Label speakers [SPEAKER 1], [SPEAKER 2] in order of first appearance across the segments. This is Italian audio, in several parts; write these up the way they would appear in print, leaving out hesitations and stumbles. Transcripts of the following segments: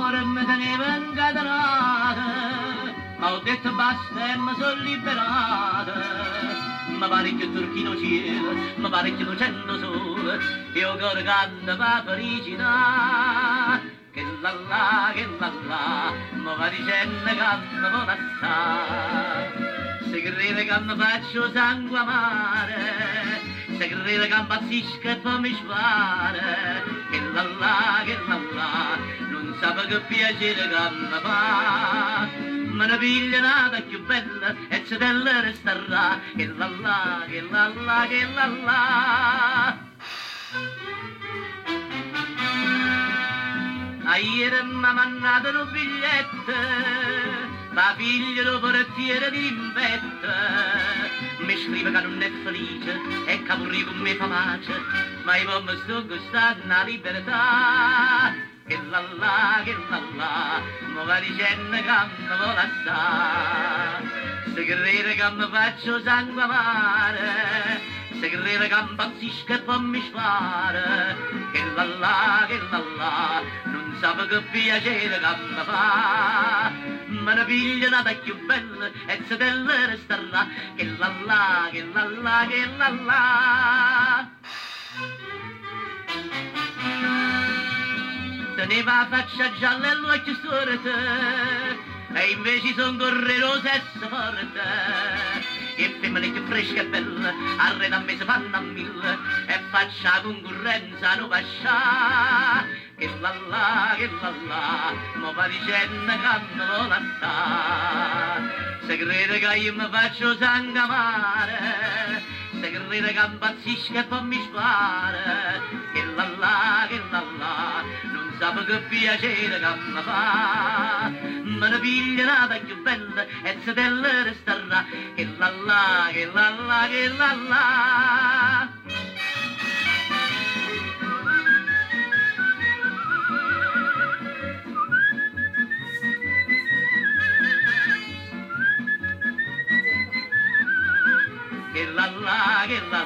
[SPEAKER 1] cuore mi teneva incatenato, ma ho detto basta e mi sono liberato. Mi pare che turchino cielo, mi pare che non c'è sole, io cuore canta per felicità. Che la mi va dicendo che mi vuole stare. Se crede che mi faccio sangue amare, se crede che impazzisco e poi mi spara. Che la non sa che piacere che mi fa. Me ne piglia nata più bella e se bella resterà. Che la che la. A ieri mi ha mandato un biglietto, la figlia del portiere di Limbetta. Mi scrive che non è felice e che vorrei con me fa pace, ma io mi sto gustando la libertà. Che la, mi va dicendo che mi vuole assare. Se crede che mi faccio sangue amare, se crede che impazzisco e poi mi spara. Che la, non sa che piacere che mi fa. Me ne piglia nata più bella e se bella resterà. Che la. Teneva la faccia gialla e l'occhio storto, e invece son correrosa e forte. E femmine più fresche e belle, arreda a me si fanno a mille, e faccia concorrenza non pascià. Che la, mi va dicendo che mi vuole assare. Se crede che io mi faccio sangue amare, se crede che impazzisco e poi mi spara. Che la, non sa che piacere che mi fa. Me ne piglia nata più bella e se bella resterà. Che la. Che la,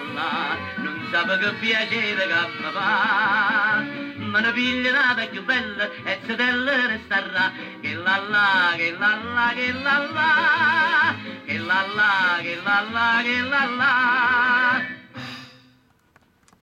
[SPEAKER 1] non sa che piacere che mi fa. Me ne piglia nata più bella e se bella resterà. Che la. Che la.